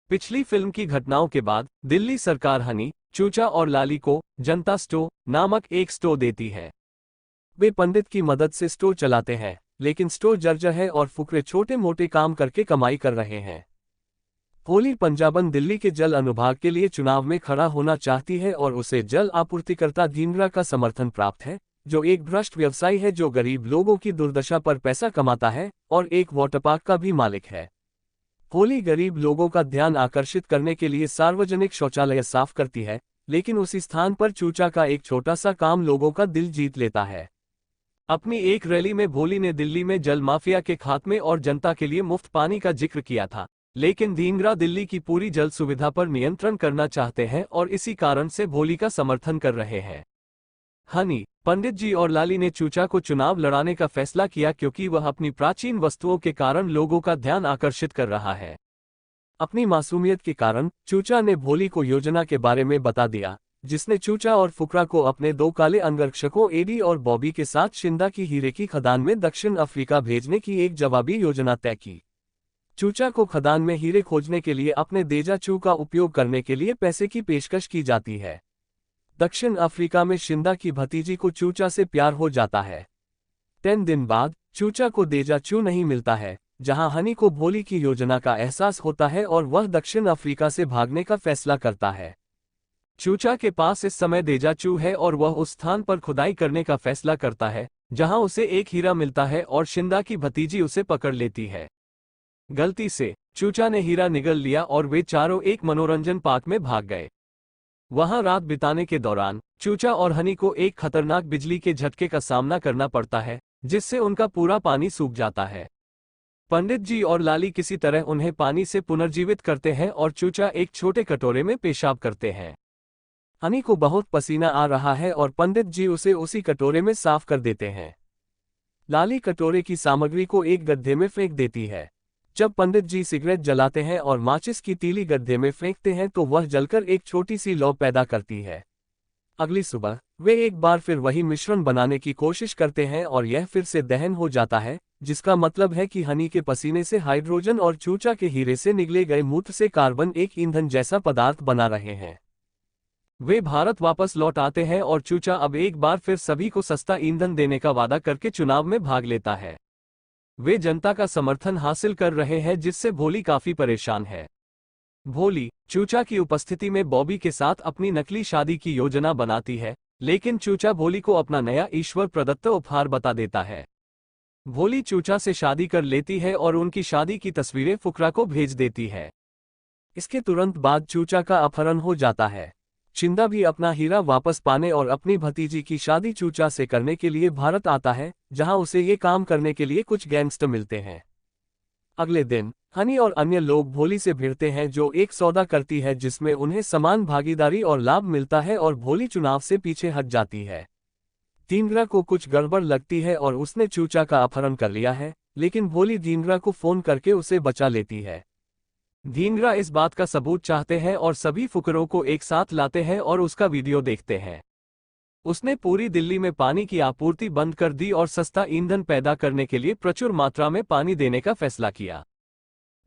पिछली फिल्म की घटनाओं के बाद दिल्ली सरकार हनी, चूचा और लाली को जनता स्टोर नामक एक स्टोर देती है। वे पंडित की मदद से स्टोर चलाते हैं, लेकिन स्टोर जर्जर है और फुकरे छोटे मोटे काम करके कमाई कर रहे हैं। भोली पंजाबन दिल्ली के जल अनुभाग के लिए चुनाव में खड़ा होना चाहती है और उसे जल आपूर्तिकर्ता धींगरा का समर्थन प्राप्त है, जो एक भ्रष्ट व्यवसायी है जो गरीब लोगों की दुर्दशा पर पैसा कमाता है और एक वाटर पार्क का भी मालिक है। भोली गरीब लोगों का ध्यान आकर्षित करने के लिए सार्वजनिक शौचालय साफ करती है, लेकिन उसी स्थान पर चूचा का एक छोटा सा काम लोगों का दिल जीत लेता है। अपनी एक रैली में भोली ने दिल्ली में जल माफिया के खात्मे और जनता के लिए मुफ्त पानी का जिक्र किया था, लेकिन धींगरा दिल्ली की पूरी जल सुविधा पर नियंत्रण करना चाहते हैं और इसी कारण से भोली का समर्थन कर रहे हैं। हनी, पंडित जी और लाली ने चूचा को चुनाव लड़ाने का फैसला किया क्योंकि वह अपनी प्राचीन वस्तुओं के कारण लोगों का ध्यान आकर्षित कर रहा है। अपनी मासूमियत के कारण चूचा ने भोली को योजना के बारे में बता दिया, जिसने चूचा और फुकरा को अपने दो काले अंगरक्षकों एडी और बॉबी के साथ शिंदा की हीरे की खदान में दक्षिण अफ्रीका भेजने की एक जवाबी योजना तय की। चूचा को खदान में हीरे खोजने के लिए अपने देजा चू का उपयोग करने के लिए पैसे की पेशकश की जाती है। दक्षिण अफ्रीका में शिंदा की भतीजी को चूचा से प्यार हो जाता है। 10 दिन बाद चूचा को देजा चू नहीं मिलता है, जहां हनी को भोली की योजना का एहसास होता है और वह दक्षिण अफ्रीका से भागने का फैसला करता है। चूचा के पास इस समय देजा चू है और वह उस स्थान पर खुदाई करने का फैसला करता है जहां उसे एक हीरा मिलता है और शिंदा की भतीजी उसे पकड़ लेती है। गलती से चूचा ने हीरा निगल लिया और वे चारों एक मनोरंजन पार्क में भाग गए। वहां रात बिताने के दौरान चूचा और हनी को एक खतरनाक बिजली के झटके का सामना करना पड़ता है, जिससे उनका पूरा पानी सूख जाता है। पंडित जी और लाली किसी तरह उन्हें पानी से पुनर्जीवित करते हैं और चूचा एक छोटे कटोरे में पेशाब करते हैं। हनी को बहुत पसीना आ रहा है और पंडित जी उसे उसी कटोरे में साफ कर देते हैं। लाली कटोरे की सामग्री को एक गड्ढे में फेंक देती है। जब पंडित जी सिगरेट जलाते हैं और माचिस की तीली गड्ढे में फेंकते हैं तो वह जलकर एक छोटी सी लौ पैदा करती है। अगली सुबह वे एक बार फिर वही मिश्रण बनाने की कोशिश करते हैं और यह फिर से दहन हो जाता है, जिसका मतलब है कि हनी के पसीने से हाइड्रोजन और चूचा के हीरे से निगले गए मूत्र से कार्बन एक ईंधन जैसा पदार्थ बना रहे हैं। वे भारत वापस लौट आते हैं और चूचा अब एक बार फिर सभी को सस्ता ईंधन देने का वादा करके चुनाव में भाग लेता है। वे जनता का समर्थन हासिल कर रहे हैं, जिससे भोली काफी परेशान है। भोली चूचा की उपस्थिति में बॉबी के साथ अपनी नकली शादी की योजना बनाती है, लेकिन चूचा भोली को अपना नया ईश्वर प्रदत्त उपहार बता देता है। भोली चूचा से शादी कर लेती है और उनकी शादी की तस्वीरें फुकरा को भेज देती है। इसके तुरंत बाद चूचा का अपहरण हो जाता है। शिंदा भी अपना हीरा वापस पाने और अपनी भतीजी की शादी चूचा से करने के लिए भारत आता है, जहां उसे ये काम करने के लिए कुछ गैंगस्टर मिलते हैं। अगले दिन हनी और अन्य लोग भोली से भिड़ते हैं, जो एक सौदा करती है जिसमें उन्हें समान भागीदारी और लाभ मिलता है और भोली चुनाव से पीछे हट जाती है। धींगरा को कुछ गड़बड़ लगती है और उसने चूचा का अपहरण कर लिया है, लेकिन भोली धींगरा को फोन करके उसे बचा लेती है। धींगरा इस बात का सबूत चाहते हैं और सभी फुकरों को एक साथ लाते हैं और उसका वीडियो देखते हैं। उसने पूरी दिल्ली में पानी की आपूर्ति बंद कर दी और सस्ता ईंधन पैदा करने के लिए प्रचुर मात्रा में पानी देने का फैसला किया।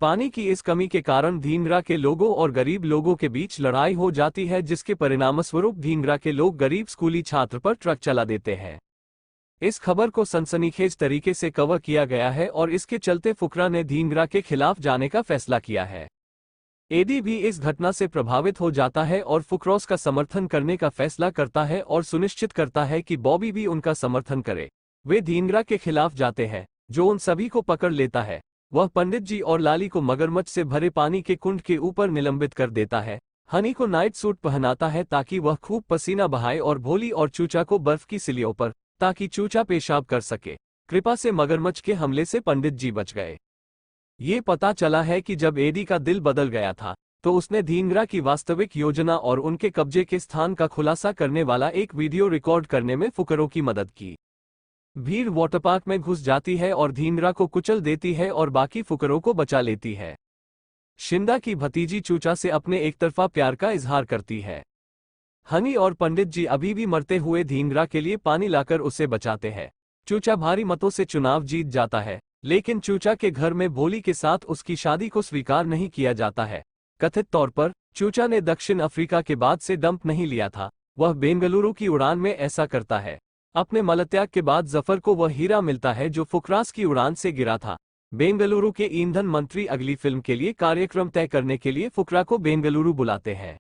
पानी की इस कमी के कारण धींगरा के लोगों और गरीब लोगों के बीच लड़ाई हो जाती है, जिसके परिणामस्वरूप धींगरा के लोग गरीब स्कूली छात्र पर ट्रक चला देते हैं। इस खबर को सनसनीखेज तरीके से कवर किया गया है और इसके चलते फुकरा ने धींगरा के खिलाफ जाने का फैसला किया है। एडी भी इस घटना से प्रभावित हो जाता है और फुकरॉस का समर्थन करने का फैसला करता है और सुनिश्चित करता है कि बॉबी भी उनका समर्थन करे। वे धींगरा के खिलाफ जाते हैं, जो उन सभी को पकड़ लेता है। वह पंडित जी और लाली को मगरमच्छ से भरे पानी के कुंड के ऊपर निलंबित कर देता है। हनी को नाइट सूट पहनाता है ताकि वह खूब पसीना बहाए और भोली और चूचा को बर्फ की सिलियों पर, ताकि चूचा पेशाब कर सके। कृपा से मगरमच्छ के हमले से पंडित जी बच गए। ये पता चला है कि जब एडी का दिल बदल गया था तो उसने धींगरा की वास्तविक योजना और उनके कब्जे के स्थान का खुलासा करने वाला एक वीडियो रिकॉर्ड करने में फुकरों की मदद की। भीड़ वाटर पार्क में घुस जाती है और धींगरा को कुचल देती है और बाकी फुकरों को बचा लेती है। शिंदा की भतीजी चूचा से अपने एकतरफा प्यार का इजहार करती है। हनी और पंडित जी अभी भी मरते हुए धींगरा के लिए पानी लाकर उसे बचाते हैं। चूचा भारी मतों से चुनाव जीत जाता है, लेकिन चूचा के घर में भोली के साथ उसकी शादी को स्वीकार नहीं किया जाता है। कथित तौर पर चूचा ने दक्षिण अफ्रीका के बाद से डंप नहीं लिया था, वह बेंगलुरु की उड़ान में ऐसा करता है। अपने मलत्याग के बाद जफर को वह हीरा मिलता है जो फुकरास की उड़ान से गिरा था। बेंगलुरु के ईंधन मंत्री अगली फिल्म के लिए कार्यक्रम तय करने के लिए फुकरा को बेंगलुरु बुलाते हैं।